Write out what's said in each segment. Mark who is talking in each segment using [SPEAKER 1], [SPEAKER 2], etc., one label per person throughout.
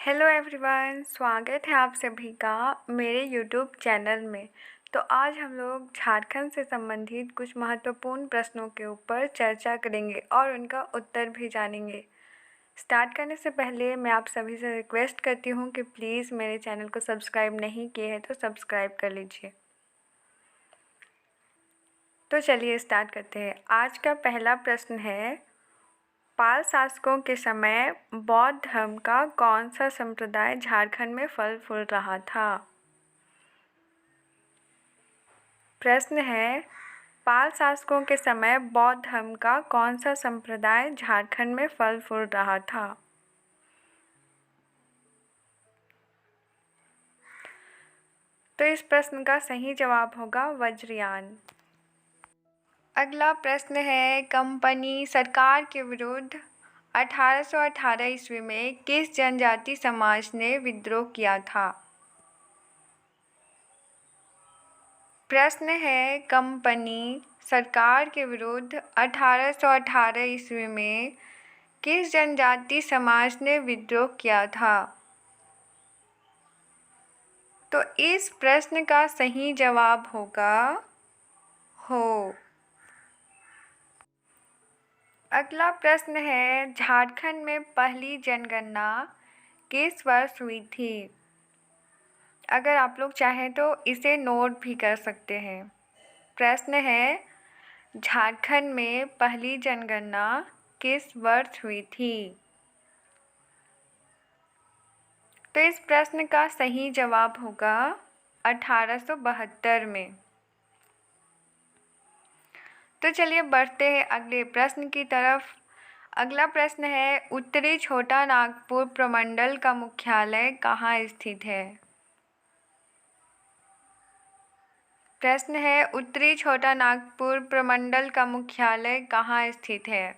[SPEAKER 1] Hello everyone, स्वागत है आप सभी का मेरे यूट्यूब चैनल में। तो आज हम लोग झारखंड से संबंधित कुछ महत्वपूर्ण प्रश्नों के ऊपर चर्चा करेंगे और उनका उत्तर भी जानेंगे। स्टार्ट करने से पहले मैं आप सभी से रिक्वेस्ट करती हूँ कि प्लीज़ मेरे चैनल को सब्सक्राइब नहीं किए हैं तो सब्सक्राइब कर लीजिए। तो चलिए स्टार्ट करते हैं। आज का पहला प्रश्न है, पाल शासकों के समय बौद्ध धर्म का कौन सा संप्रदाय झारखंड में फल फूल रहा था? प्रश्न है, पाल शासकों के समय बौद्ध धर्म का कौन सा संप्रदाय झारखंड में फल फूल रहा था? तो इस प्रश्न का सही जवाब होगा वज्रयान। अगला प्रश्न है, कंपनी सरकार के विरुद्ध 1818 ईस्वी में किस जनजाति समाज ने विद्रोह किया था? प्रश्न है, कंपनी सरकार के विरुद्ध 1818 ईस्वी में किस जनजाति समाज ने विद्रोह किया था? तो इस प्रश्न का सही जवाब होगा हो। अगला प्रश्न है, झारखंड में पहली जनगणना किस वर्ष हुई थी? अगर आप लोग चाहें तो इसे नोट भी कर सकते हैं। प्रश्न है, झारखंड में पहली जनगणना किस वर्ष हुई थी? तो इस प्रश्न का सही जवाब होगा 1872 में। तो चलिए बढ़ते हैं अगले प्रश्न की तरफ। अगला प्रश्न है, उत्तरी छोटा नागपुर प्रमंडल का मुख्यालय कहाँ स्थित है? प्रश्न है, उत्तरी छोटा नागपुर प्रमंडल का मुख्यालय कहाँ स्थित है?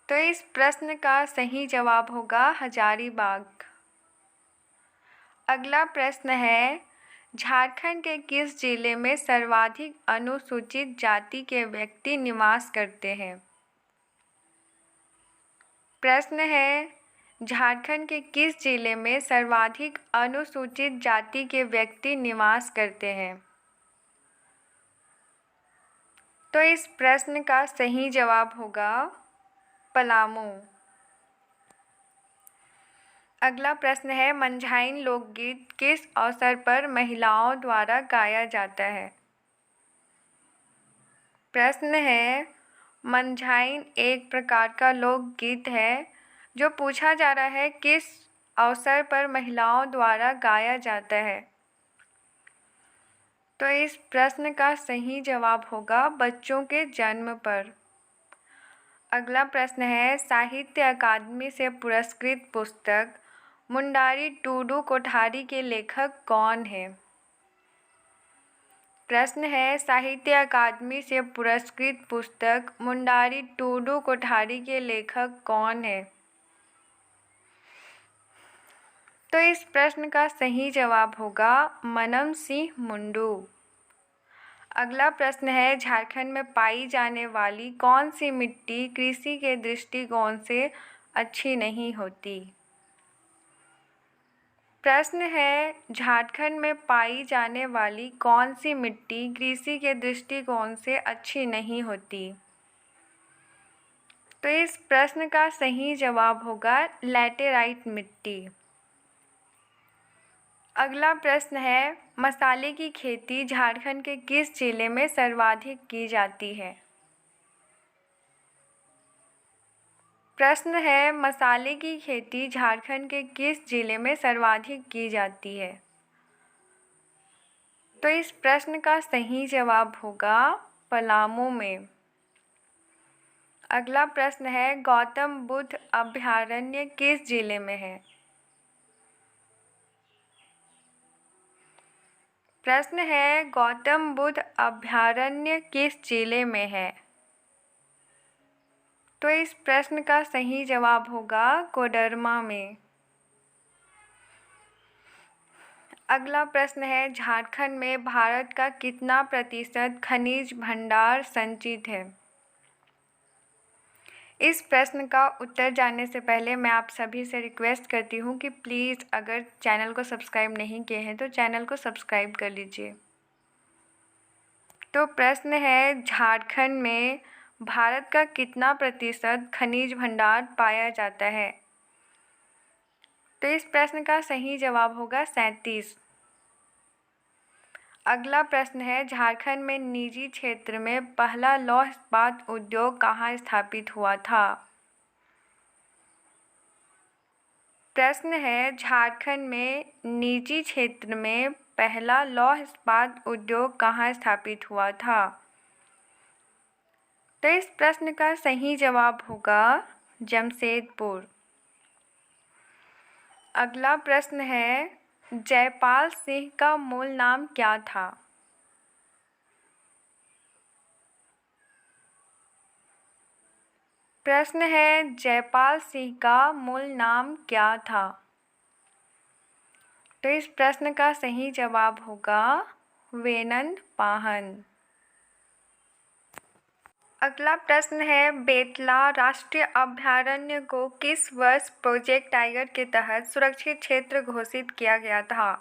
[SPEAKER 1] तो इस प्रश्न का सही जवाब होगा हजारीबाग। अगला प्रश्न है, झारखंड के किस जिले में सर्वाधिक अनुसूचित जाति के व्यक्ति निवास करते हैं? प्रश्न है, झारखंड के किस जिले में सर्वाधिक अनुसूचित जाति के व्यक्ति निवास करते हैं? तो इस प्रश्न का सही जवाब होगा पलामू। अगला प्रश्न है, मंझाइन लोकगीत किस अवसर पर महिलाओं द्वारा गाया जाता है? प्रश्न है, मंझाइन एक प्रकार का लोकगीत है जो पूछा जा रहा है किस अवसर पर महिलाओं द्वारा गाया जाता है? तो इस प्रश्न का सही जवाब होगा बच्चों के जन्म पर। अगला प्रश्न है, साहित्य अकादमी से पुरस्कृत पुस्तक मुंडारी टूडू कोठारी के लेखक कौन है? प्रश्न है, साहित्य अकादमी से पुरस्कृत पुस्तक मुंडारी टूडू कोठारी के लेखक कौन है? तो इस प्रश्न का सही जवाब होगा मनम सिंह मुंडू। अगला प्रश्न है, झारखंड में पाई जाने वाली कौन सी मिट्टी कृषि के दृष्टिकोण से अच्छी नहीं होती? प्रश्न है, झारखंड में पाई जाने वाली कौन सी मिट्टी कृषि के दृष्टिकोण से अच्छी नहीं होती? तो इस प्रश्न का सही जवाब होगा लैटेराइट मिट्टी। अगला प्रश्न है, मसाले की खेती झारखंड के किस जिले में सर्वाधिक की जाती है? प्रश्न है, मसाले की खेती झारखंड के किस जिले में सर्वाधिक की जाती है? तो इस प्रश्न का सही जवाब होगा पलामू में। अगला प्रश्न है, गौतम बुद्ध अभयारण्य किस जिले में है? प्रश्न है, गौतम बुद्ध अभयारण्य किस जिले में है? तो इस प्रश्न का सही जवाब होगा कोडरमा में। अगला प्रश्न है, झारखंड में भारत का कितना प्रतिशत खनिज भंडार संचित है? इस प्रश्न का उत्तर जानने से पहले मैं आप सभी से रिक्वेस्ट करती हूँ कि प्लीज़ अगर चैनल को सब्सक्राइब नहीं किए हैं तो चैनल को सब्सक्राइब कर लीजिए। तो प्रश्न है, झारखंड में भारत का कितना प्रतिशत खनिज भंडार पाया जाता है? तो इस प्रश्न का सही जवाब होगा 37। अगला प्रश्न है, झारखंड में निजी क्षेत्र में पहला लौह इस्पात उद्योग कहाँ स्थापित हुआ था? प्रश्न है, झारखंड में निजी क्षेत्र में पहला लौह इस्पात उद्योग कहाँ स्थापित हुआ था? तो इस प्रश्न का सही जवाब होगा जमशेदपुर। अगला प्रश्न है, जयपाल सिंह का मूल नाम क्या था? प्रश्न है, जयपाल सिंह का मूल नाम क्या था? तो इस प्रश्न का सही जवाब होगा वेनन पाहन। अगला प्रश्न है, बेतला राष्ट्रीय अभयारण्य को किस वर्ष प्रोजेक्ट टाइगर के तहत सुरक्षित क्षेत्र घोषित किया गया था?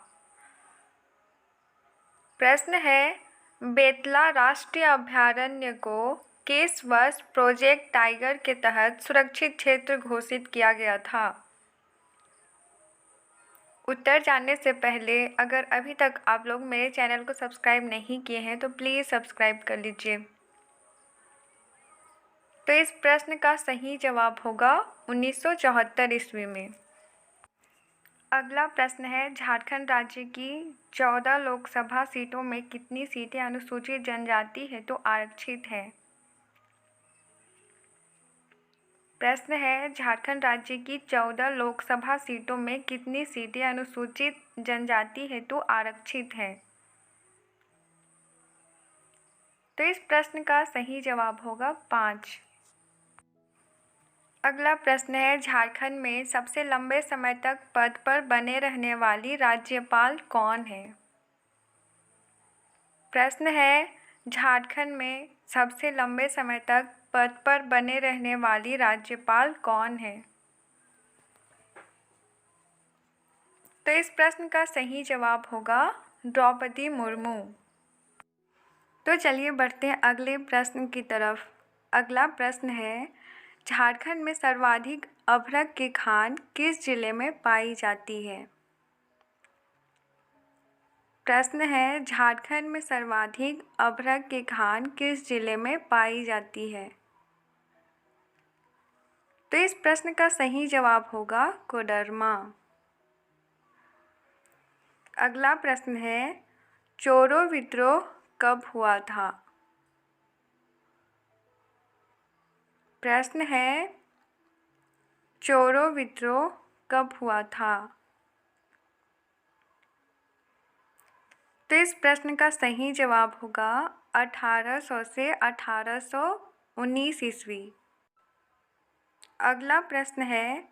[SPEAKER 1] प्रश्न है, बेतला राष्ट्रीय अभयारण्य को किस वर्ष प्रोजेक्ट टाइगर के तहत सुरक्षित क्षेत्र घोषित किया गया था? उत्तर जानने से पहले अगर अभी तक आप लोग मेरे चैनल को सब्सक्राइब नहीं किए हैं तो प्लीज़ सब्सक्राइब कर लीजिए। तो इस प्रश्न का सही जवाब होगा 1974 ईस्वी में। अगला प्रश्न है, झारखंड राज्य की 14 लोकसभा सीटों में कितनी सीटें अनुसूचित जनजाति हेतु आरक्षित हैं? प्रश्न है, झारखंड राज्य की 14 लोकसभा सीटों में कितनी सीटें अनुसूचित जनजाति हेतु आरक्षित हैं? तो इस प्रश्न का सही जवाब होगा 5। अगला प्रश्न है, झारखंड में सबसे लंबे समय तक पद पर बने रहने वाली राज्यपाल कौन है? प्रश्न है, झारखंड में सबसे लंबे समय तक पद पर बने रहने वाली राज्यपाल कौन है? तो इस प्रश्न का सही जवाब होगा द्रौपदी मुर्मू। तो चलिए बढ़ते हैं अगले प्रश्न की तरफ। अगला प्रश्न है, झारखंड में सर्वाधिक अभ्रक की खान किस जिले में पाई जाती है? प्रश्न है, झारखंड में सर्वाधिक अभ्रक की खान किस जिले में पाई जाती है? तो इस प्रश्न का सही जवाब होगा कोडरमा। अगला प्रश्न है, चोरो विद्रोह कब हुआ था? प्रश्न है, चोरो विद्रोह कब हुआ था? तो इस प्रश्न का सही जवाब होगा 1800 से 1819 ईस्वी। अगला प्रश्न है,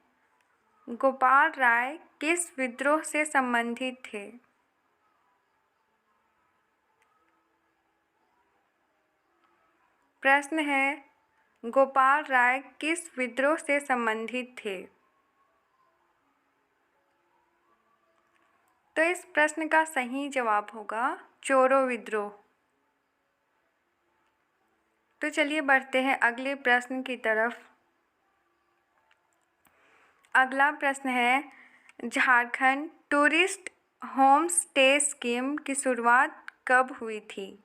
[SPEAKER 1] गोपाल राय किस विद्रोह से संबंधित थे? प्रश्न है, गोपाल राय किस विद्रोह से संबंधित थे? तो इस प्रश्न का सही जवाब होगा चोरो विद्रोह। तो चलिए बढ़ते हैं अगले प्रश्न की तरफ। अगला प्रश्न है, Jharkhand tourist home stay scheme की शुरुआत कब हुई थी?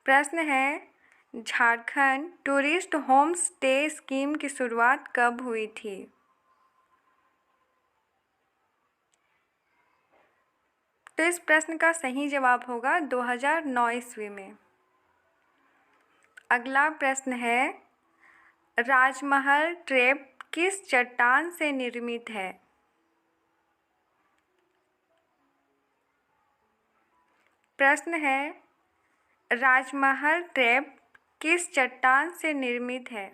[SPEAKER 1] प्रश्न है, Jharkhand tourist home stay scheme की शुरुआत कब हुई थी? तो इस प्रश्न का सही जवाब होगा 2009 ईस्वी में। अगला प्रश्न है, राजमहल ट्रैप किस चट्टान से निर्मित है? प्रश्न है, राजमहल ट्रैप किस चट्टान से निर्मित है?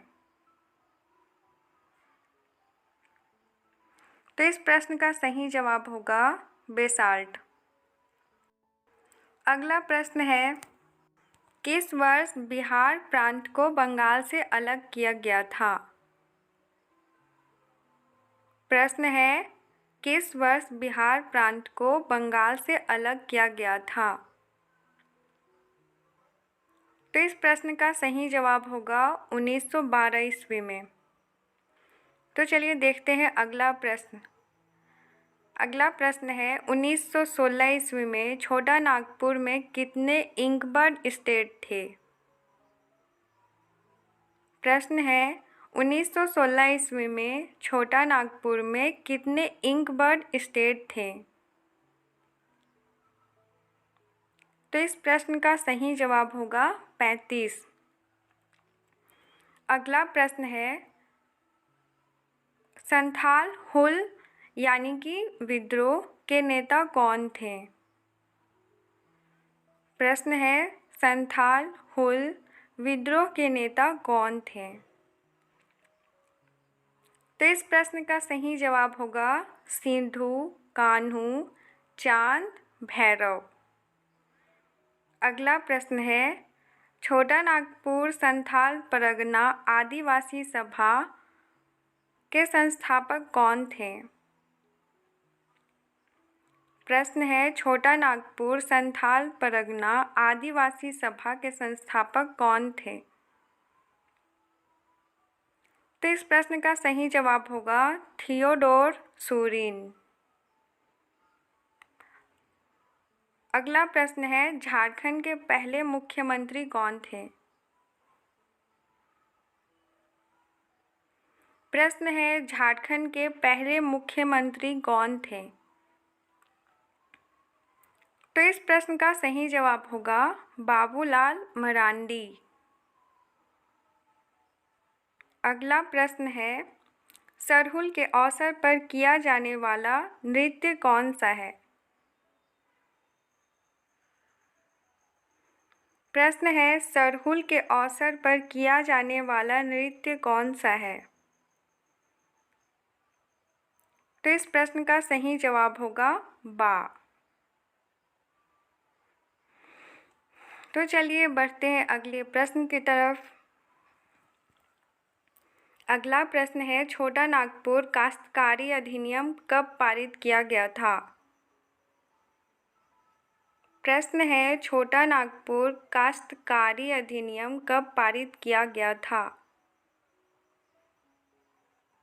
[SPEAKER 1] तो इस प्रश्न का सही जवाब होगा बेसाल्ट। अगला प्रश्न है, किस वर्ष बिहार प्रांत को बंगाल से अलग किया गया था? प्रश्न है, किस वर्ष बिहार प्रांत को बंगाल से अलग किया गया था? तो इस प्रश्न का सही जवाब होगा 1912 ईस्वी में। तो चलिए देखते हैं अगला प्रश्न। अगला प्रश्न है, 1916 ईस्वी में छोटा नागपुर में कितने इंकबर्ड स्टेट थे? प्रश्न है, 1916 ईस्वी में छोटा नागपुर में कितने इंकबर्ड स्टेट थे? तो इस प्रश्न का सही जवाब होगा 35। अगला प्रश्न है, संथाल हुल यानी कि विद्रोह के नेता कौन थे? प्रश्न है, संथाल हुल विद्रोह के नेता कौन थे? तो इस प्रश्न का सही जवाब होगा सिंधु, कान्हू, चांद, भैरव। अगला प्रश्न है, छोटा नागपुर संथाल परगना आदिवासी सभा के संस्थापक कौन थे? प्रश्न है, छोटा नागपुर संथाल परगना आदिवासी सभा के संस्थापक कौन थे? तो इस प्रश्न का सही जवाब होगा थियोडोर सूरिन। अगला प्रश्न है, झारखंड के पहले मुख्यमंत्री कौन थे? प्रश्न है, झारखंड के पहले मुख्यमंत्री कौन थे? तो इस प्रश्न का सही जवाब होगा बाबूलाल मरांडी। अगला प्रश्न है, सरहुल के अवसर पर किया जाने वाला नृत्य कौन सा है? प्रश्न है, सरहुल के अवसर पर किया जाने वाला नृत्य कौन सा है? तो इस प्रश्न का सही जवाब होगा बा। तो चलिए बढ़ते हैं अगले प्रश्न की तरफ। अगला प्रश्न है, छोटा नागपुर काश्तकारी अधिनियम कब पारित किया गया था? प्रश्न है, छोटा नागपुर काश्तकारी अधिनियम कब पारित किया गया था?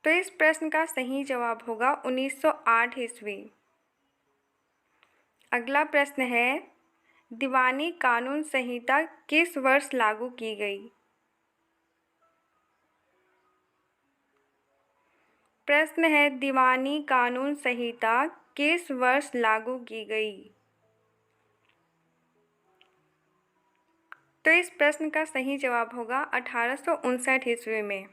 [SPEAKER 1] तो इस प्रश्न का सही जवाब होगा 1908 ईस्वी। अगला प्रश्न है, दीवानी कानून संहिता किस वर्ष लागू की गई? प्रश्न है, दीवानी कानून संहिता किस वर्ष लागू की गई? तो इस प्रश्न का सही जवाब होगा 1859 ईस्वी में।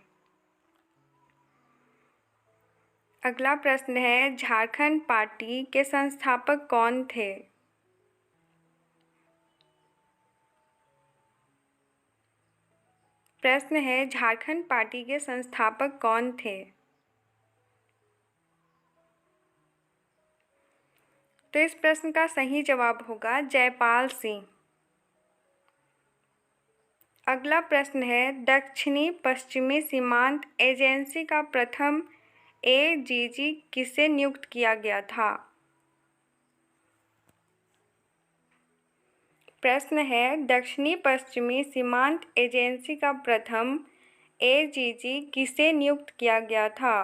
[SPEAKER 1] अगला प्रश्न है, झारखंड पार्टी के संस्थापक कौन थे? प्रश्न है, झारखंड पार्टी के संस्थापक कौन थे? तो इस प्रश्न का सही जवाब होगा जयपाल सिंह। अगला प्रश्न है, दक्षिणी पश्चिमी सीमांत एजेंसी का प्रथम एजीजी किसे नियुक्त किया गया था? प्रश्न है, दक्षिणी पश्चिमी सीमांत एजेंसी का प्रथम एजीजी किसे नियुक्त किया गया था?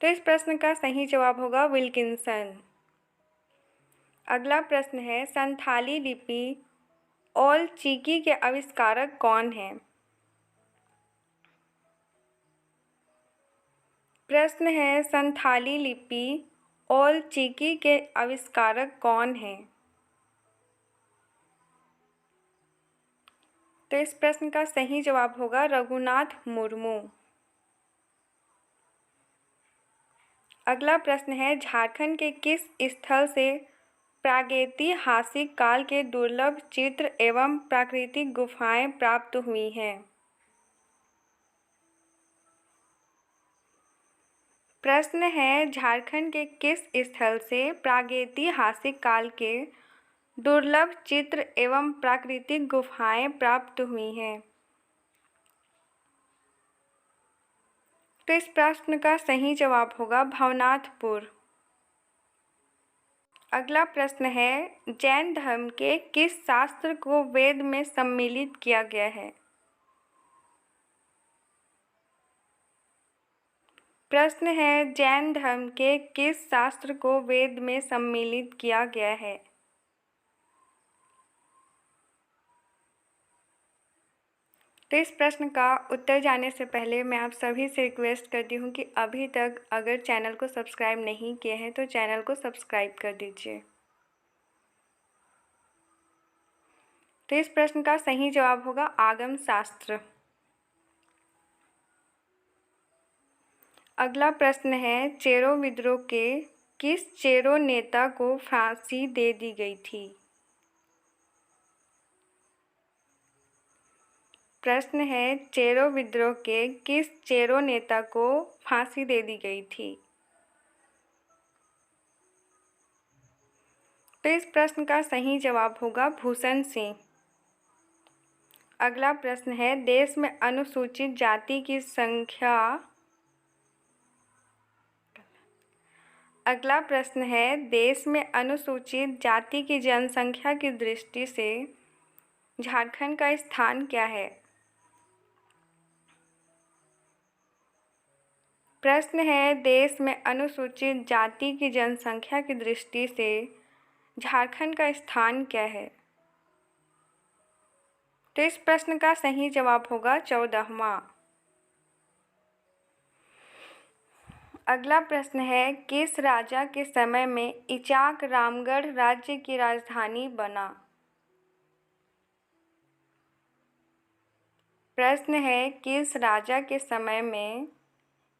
[SPEAKER 1] तो इस प्रश्न का सही जवाब होगा विल्किंसन। अगला प्रश्न है, संथाली लिपि ओल चिकी के आविष्कारक कौन हैं? प्रश्न है, संथाली लिपि ओल चिकी के आविष्कारक कौन हैं? तो इस प्रश्न का सही जवाब होगा रघुनाथ मुर्मू। अगला प्रश्न है, झारखंड के किस स्थल से प्रागैतिहासिक काल के दुर्लभ चित्र एवं प्राकृतिक गुफाएं प्राप्त हुई हैं? प्रश्न है, झारखंड के किस स्थल से प्रागैतिहासिक काल के दुर्लभ चित्र एवं प्राकृतिक गुफाएं प्राप्त हुई हैं। तो इस प्रश्न का सही जवाब होगा भवनाथपुर। अगला प्रश्न है, जैन धर्म के किस शास्त्र को वेद में सम्मिलित किया गया है? प्रश्न है, जैन धर्म के किस शास्त्र को वेद में सम्मिलित किया गया है? तो इस प्रश्न का उत्तर जानने से पहले मैं आप सभी से रिक्वेस्ट करती हूँ कि अभी तक अगर चैनल को सब्सक्राइब नहीं किए हैं तो चैनल को सब्सक्राइब कर दीजिए। तो इस प्रश्न का सही जवाब होगा आगम शास्त्र। अगला प्रश्न है, चेरो विद्रोह के किस चेरो नेता को फांसी दे दी गई थी? प्रश्न है, चेरो विद्रोह के किस चेरो नेता को फांसी दे दी गई थी? तो इस प्रश्न का सही जवाब होगा भूषण सिंह। अगला प्रश्न है, देश में अनुसूचित जाति की संख्या। अगला प्रश्न है, देश में अनुसूचित जाति की जनसंख्या की दृष्टि से झारखंड का स्थान क्या है? प्रश्न है, देश में अनुसूचित जाति की जनसंख्या की दृष्टि से झारखंड का स्थान क्या है? तो इस प्रश्न का सही जवाब होगा 14वां। अगला प्रश्न है, किस राजा के समय में इचाक रामगढ़ राज्य की राजधानी बना? प्रश्न है, किस राजा के समय में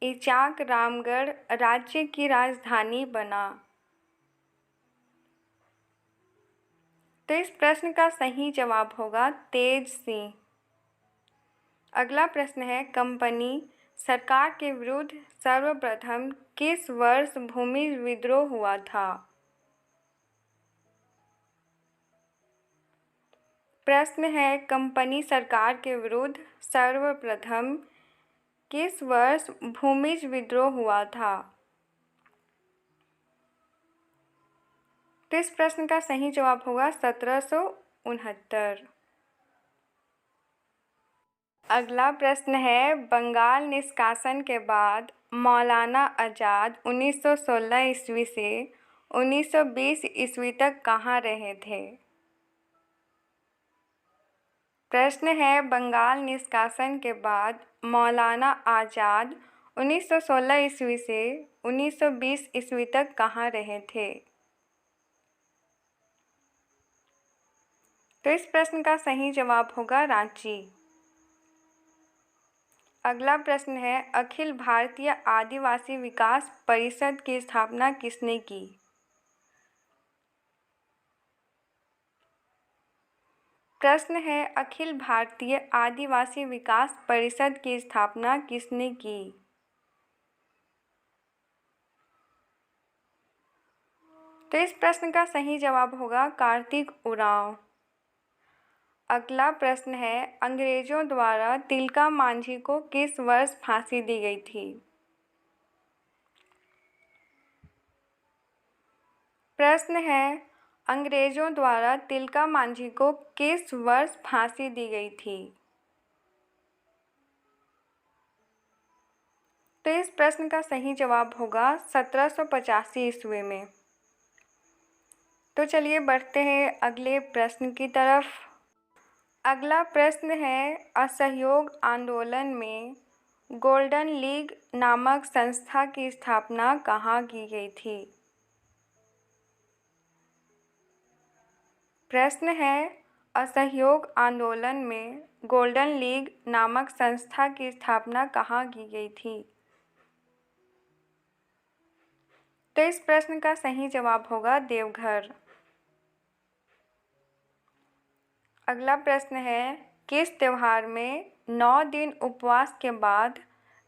[SPEAKER 1] इचाक रामगढ़ राज्य की राजधानी बना? तो इस प्रश्न का सही जवाब होगा तेज सिंह। अगला प्रश्न है, कंपनी सरकार के विरुद्ध सर्वप्रथम किस वर्ष भूमि विद्रोह हुआ था? प्रश्न है, कंपनी सरकार के विरुद्ध सर्वप्रथम किस वर्ष भूमिज विद्रोह हुआ था? तो इस प्रश्न का सही जवाब होगा 1769। अगला प्रश्न है, बंगाल निष्कासन के बाद मौलाना आज़ाद 1916 ईस्वी से 1920 ईस्वी तक कहाँ रहे थे? प्रश्न है, बंगाल निष्कासन के बाद मौलाना आज़ाद 1916 ईस्वी से 1920 ईस्वी तक कहाँ रहे थे? तो इस प्रश्न का सही जवाब होगा रांची। अगला प्रश्न है, अखिल भारतीय आदिवासी विकास परिषद की स्थापना किसने की? प्रश्न है, अखिल भारतीय आदिवासी विकास परिषद की स्थापना किसने की? तो इस प्रश्न का सही जवाब होगा कार्तिक उरांव। अगला प्रश्न है, अंग्रेजों द्वारा तिलका मांझी को किस वर्ष फांसी दी गई थी? प्रश्न है, अंग्रेजों द्वारा तिलका मांझी को किस वर्ष फांसी दी गई थी? तो इस प्रश्न का सही जवाब होगा 1785 ईस्वी में। तो चलिए बढ़ते हैं अगले प्रश्न की तरफ। अगला प्रश्न है, असहयोग आंदोलन में गोल्डन लीग नामक संस्था की स्थापना कहाँ की गई थी? प्रश्न है, असहयोग आंदोलन में गोल्डन लीग नामक संस्था की स्थापना कहाँ की गई थी? तो इस प्रश्न का सही जवाब होगा देवघर। अगला प्रश्न है, किस त्योहार में 9 दिन उपवास के बाद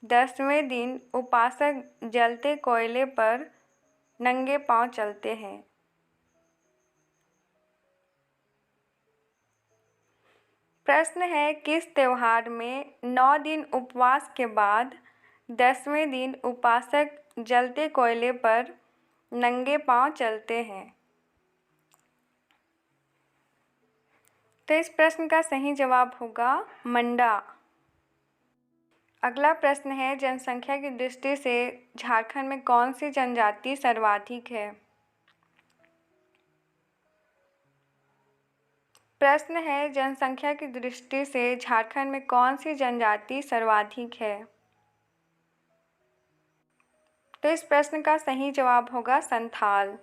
[SPEAKER 1] 10वें दिन उपासक जलते कोयले पर नंगे पांव चलते हैं? प्रश्न है, किस त्योहार में 9 दिन उपवास के बाद 10वें दिन उपासक जलते कोयले पर नंगे पांव चलते हैं? तो इस प्रश्न का सही जवाब होगा मंडा। अगला प्रश्न है, जनसंख्या की दृष्टि से झारखंड में कौन सी जनजाति सर्वाधिक है? प्रश्न है, जनसंख्या की दृष्टि से झारखंड में कौन सी जनजाति सर्वाधिक है? तो इस प्रश्न का सही जवाब होगा संथाल।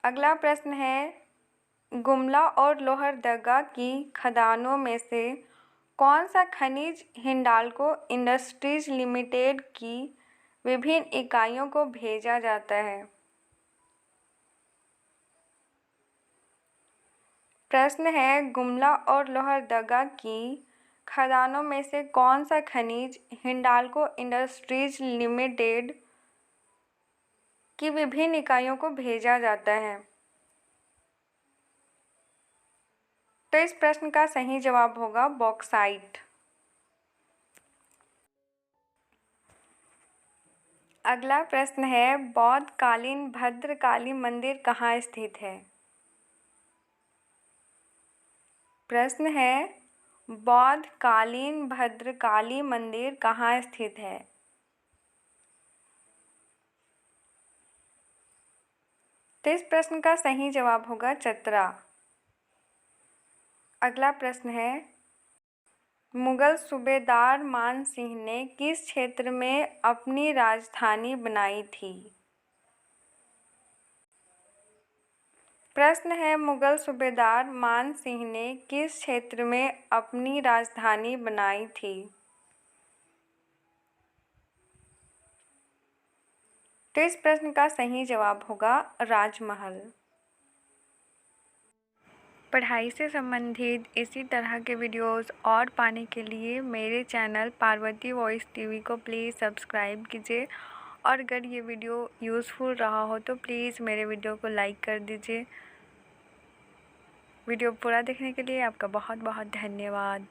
[SPEAKER 1] अगला प्रश्न है, गुमला और लोहरदगा की खदानों में से कौन सा खनिज हिंडाल्को इंडस्ट्रीज लिमिटेड की विभिन्न इकाइयों को भेजा जाता है? प्रश्न है, गुमला और लोहरदगा की खदानों में से कौन सा खनिज हिंडाल्को इंडस्ट्रीज लिमिटेड की विभिन्न इकाइयों को भेजा जाता है? तो इस प्रश्न का सही जवाब होगा बॉक्साइट। अगला प्रश्न है, बौद्ध कालीन भद्रकाली मंदिर कहाँ स्थित है? प्रश्न है, बौद्ध कालीन भद्रकाली मंदिर कहाँ स्थित है? तो इस प्रश्न का सही जवाब होगा चतरा। अगला प्रश्न है, मुगल सूबेदार मान सिंह ने किस क्षेत्र में अपनी राजधानी बनाई थी? प्रश्न है, मुगल सूबेदार मान सिंह ने किस क्षेत्र में अपनी राजधानी बनाई थी? तो इस प्रश्न का सही जवाब होगा राजमहल। पढ़ाई से संबंधित इसी तरह के वीडियोस और पाने के लिए मेरे चैनल पार्वती वॉइस टीवी को प्लीज़ सब्सक्राइब कीजिए, और अगर ये वीडियो यूज़फुल रहा हो तो प्लीज़ मेरे वीडियो को लाइक कर दीजिए। वीडियो पूरा देखने के लिए आपका बहुत बहुत धन्यवाद।